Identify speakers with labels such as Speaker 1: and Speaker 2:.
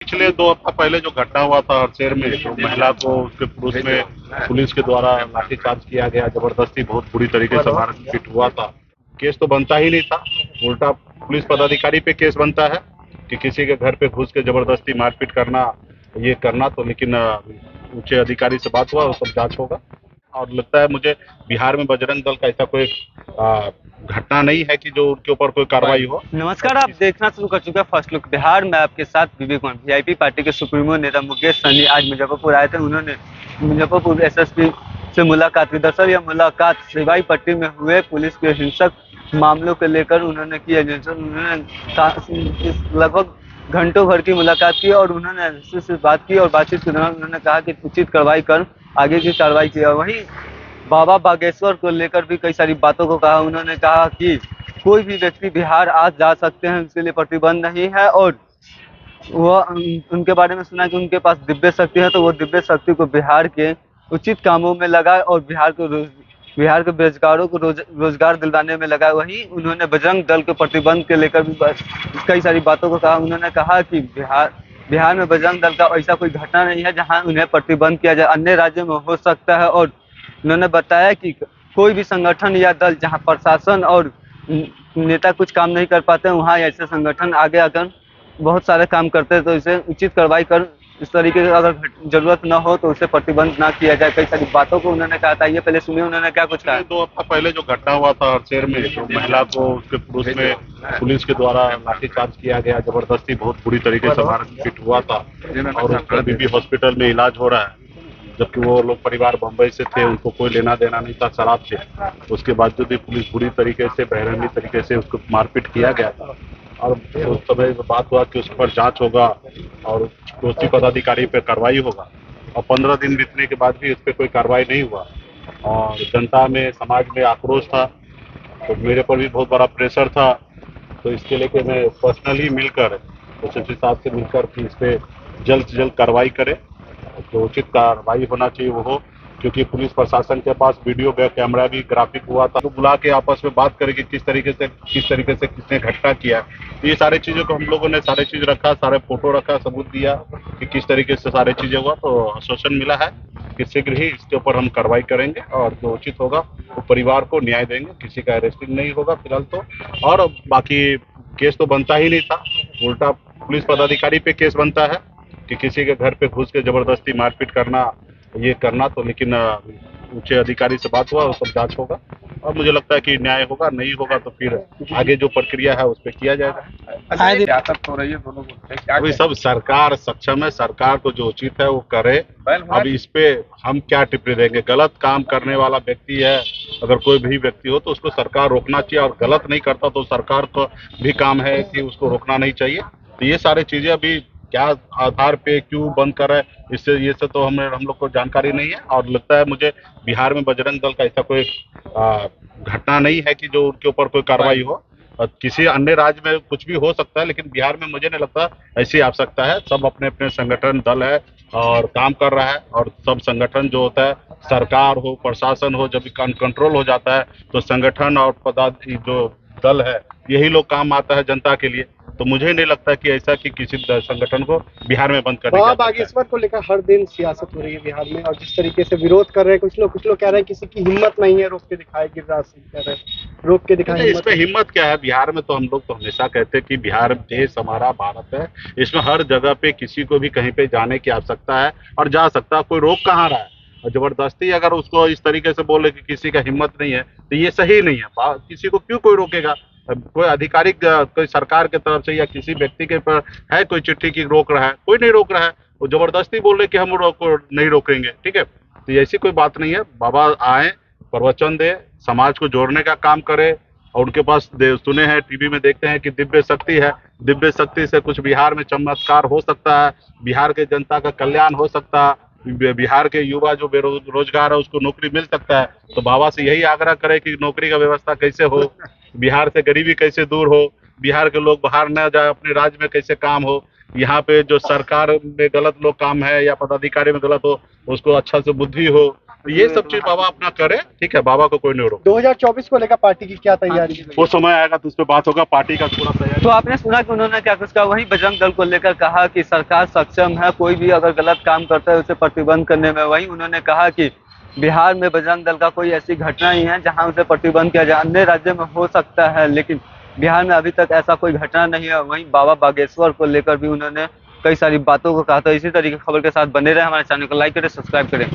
Speaker 1: पिछले 2 हफ्ता पहले जो घटना हुआ था हरसेर में, जो महिला को उसके पुरुष में पुलिस के द्वारा लाठीचार्ज किया गया, जबरदस्ती बहुत बुरी तरीके से मारपीट हुआ था। केस तो बनता ही नहीं था, उल्टा पुलिस पदाधिकारी पे केस बनता है कि किसी के घर पे घुस के जबरदस्ती मारपीट करना, ये करना। तो लेकिन उच्च अधिकारी से बात हुआ, वो सब जांच होगा। और लगता है मुझे बिहार में बजरंग दल का ऐसा कोई आ, घटना नहीं है कि जो उनके ऊपर कोई कार्रवाई हो।
Speaker 2: नमस्कार, आप देखना शुरू कर चुके हैं फर्स्ट लुक बिहार में। आपके साथ विवेक कुमार। वीआईपी पार्टी के सुप्रीमो नेता मुकेश सहनी आज मुजफ्फरपुर आए थे। उन्होंने मुजफ्फरपुर एसएसपी से मुलाकात की। दरअसल यह मुलाकात सिवाई पट्टी में हुए पुलिस के हिंसक मामलों को लेकर उन्होंने की। उन्होंने लगभग घंटों भर की मुलाकात की और उन्होंने एसएसपी से बात की और बातचीत के दौरान उन्होंने कहा कि उचित कार्रवाई कर आगे की कार्रवाई की। और वहीं बाबा बागेश्वर को लेकर भी कई सारी बातों को कहा। उन्होंने कहा कि कोई भी व्यक्ति बिहार आ जा सकते हैं, उसके लिए प्रतिबंध नहीं है। और वह उनके बारे में सुना कि उनके पास दिव्य शक्ति है, तो वो दिव्य शक्ति को बिहार के उचित कामों में लगाए और बिहार के बेरोजगारों को रोजगार दिलवाने में लगाए। वहीं उन्होंने बजरंग दल के प्रतिबंध के लेकर भी कई सारी बातों को कहा। उन्होंने कहा कि बिहार में बजरंग दल का ऐसा कोई घटना नहीं है जहां उन्हें प्रतिबंध किया जाए, अन्य राज्यों में हो सकता है। और उन्होंने बताया कि कोई भी संगठन या दल जहां प्रशासन और नेता कुछ काम नहीं कर पाते हैं, वहाँ ऐसे संगठन आगे आकर बहुत सारे काम करते हैं। तो इसे उचित कार्रवाई कर इस तरीके से अगर जरूरत न हो तो उसे प्रतिबंध ना किया जाए। कई सारी बातों को उन्होंने कहा था। ये पहले सुनिए उन्होंने क्या कुछ कहा।
Speaker 1: 2 हफ्ता पहले जो घटना हुआ था हरसेर में, जो महिला को उसके पुरुष में पुलिस के द्वारा लाठीचार्ज किया गया, जबरदस्ती बहुत बुरी तरीके से मारपीट हुआ था और उसका अभी भी हॉस्पिटल में इलाज हो रहा है। जबकि वो लोग परिवार बम्बई से थे, उनको कोई लेना देना नहीं था शराब से। उसके बावजूद भी पुलिस बुरी तरीके से, बेरहमी तरीके से उसको मारपीट किया गया था। और उस समय बात हुआ कि उस पर जांच होगा और दोषी पदाधिकारी पे कार्रवाई होगा। और 15 दिन बीतने के बाद भी उस पर कोई कार्रवाई नहीं हुआ और जनता में, समाज में आक्रोश था। तो मेरे पर भी बहुत बड़ा प्रेशर था। तो इसके लेके मैं पर्सनली मिलकर एसएसपी साहब से मिलकर कि इस पर जल्द से जल्द कार्रवाई करें, जो उचित कार्रवाई होना चाहिए वो हो। क्योंकि पुलिस प्रशासन के पास वीडियो कैमरा भी ग्राफिक हुआ था, तो बुला के आपस में बात करें कि किस तरीके से किसने घटना किया। तो ये सारी चीजों को हम लोगों ने सारी चीज रखा, सारे फोटो रखा, सबूत दिया कि किस तरीके से सारी चीजें हुआ। तो आश्वासन मिला है कि शीघ्र ही इसके ऊपर हम कार्रवाई करेंगे और जो उचित होगा वो परिवार को न्याय देंगे। किसी का अरेस्टिंग नहीं होगा फिलहाल तो। और बाकी केस तो बनता ही नहीं था, उल्टा पुलिस पदाधिकारी पे केस बनता है कि किसी के घर पे घुस के जबरदस्ती मारपीट करना, ये करना। तो लेकिन उच्च अधिकारी से बात हुआ, वो सब जांच होगा और मुझे लगता है कि न्याय होगा। नहीं होगा तो फिर आगे जो प्रक्रिया है उस पर किया जाएगा।
Speaker 3: सियासत हो रही है दोनों को, क्या
Speaker 1: अभी सब सरकार सक्षम है, सरकार को जो उचित है वो करे। अब इस पे हम क्या टिप्पणी देंगे। गलत काम करने वाला व्यक्ति है, अगर कोई भी व्यक्ति हो तो उसको सरकार रोकना चाहिए, और गलत नहीं करता तो सरकार को भी काम है कि उसको रोकना नहीं चाहिए। तो ये सारी चीजें अभी क्या आधार पे क्यों बंद कर रहा है, इससे ये सब तो हम लोग को जानकारी नहीं है। और लगता है मुझे बिहार में बजरंग दल का ऐसा कोई घटना नहीं है कि जो उनके ऊपर कोई कार्रवाई हो। किसी अन्य राज्य में कुछ भी हो सकता है, लेकिन बिहार में मुझे नहीं लगता ऐसी आवश्यकता है। सब अपने अपने संगठन दल है और काम कर रहा है। और सब संगठन जो होता है, सरकार हो, प्रशासन हो, जब कंट्रोल हो जाता है तो संगठन और जो दल है यही लोग काम आता है जनता के लिए। तो मुझे नहीं लगता कि ऐसा कि किसी संगठन को बिहार में बंद करने
Speaker 4: बाबा बागेश्वर को लेकर हर दिन सियासत हो रही है बिहार में, और जिस तरीके से विरोध कर रहे हैं कुछ लोग कह रहे हैं किसी की हिम्मत नहीं है रोक के दिखाए। गिरिराज सिंह कह रहे हैं रोक के दिखाए।
Speaker 1: इसमें हिम्मत क्या है। बिहार में तो हम लोग तो हमेशा कहते हैं कि बिहार देश हमारा भारत है, इसमें हर जगह पे किसी को भी कहीं पे जाने की आवश्यकता है और जा सकता है। कोई रोक कहाँ रहा है। और जबरदस्ती अगर उसको इस तरीके से बोले कि किसी का हिम्मत नहीं है तो ये सही नहीं है। किसी को क्यों कोई रोकेगा। कोई आधिकारिक कोई सरकार की तरफ से या किसी व्यक्ति के पर है कोई चिट्ठी की रोक रहा है, कोई नहीं रोक रहा है। वो जबरदस्ती बोल रहे कि हम नहीं रोकेंगे, ठीक है। तो ऐसी कोई बात नहीं है। बाबा आए, प्रवचन दे, समाज को जोड़ने का काम करे। और उनके पास सुने हैं, टीवी में देखते हैं कि दिव्य शक्ति है। दिव्य शक्ति से कुछ बिहार में चमत्कार हो सकता है, बिहार के जनता का कल्याण हो सकता है, बिहार के युवा जो बेरोजगार है उसको नौकरी मिल सकता है। तो बाबा से यही आग्रह करे कि नौकरी का व्यवस्था कैसे हो, बिहार से गरीबी कैसे दूर हो, बिहार के लोग बाहर न जाए, अपने राज्य में कैसे काम हो। यहाँ पे जो सरकार में गलत लोग काम है या पदाधिकारी में गलत हो, उसको अच्छा से बुद्धि हो ये सब चीज बाबा अपना करे, ठीक है, बाबा को कोई नहीं रोक।
Speaker 4: 2024 को लेकर पार्टी की क्या तैयारी है?
Speaker 1: वो समय आएगा तो उस पर बात होगा, पार्टी का पूरा तैयारी।
Speaker 2: तो आपने सुना कि उन्होंने क्या कुछ कहा, वहीं बजरंग दल को लेकर कहा कि सरकार सक्षम है, कोई भी अगर गलत काम करता है उसे प्रतिबंध करने में। वहीं उन्होंने कहा कि बिहार में बजरंग दल का कोई ऐसी घटना ही है जहां उसे प्रतिबंध किया जाए। अन्य राज्य में हो सकता है लेकिन बिहार में अभी तक ऐसा कोई घटना नहीं है। वहीं बाबा बागेश्वर को लेकर भी उन्होंने कई सारी बातों को कहा। तो इसी तरीके की खबर के साथ बने रहे, हमारे चैनल को लाइक करें, सब्सक्राइब करें।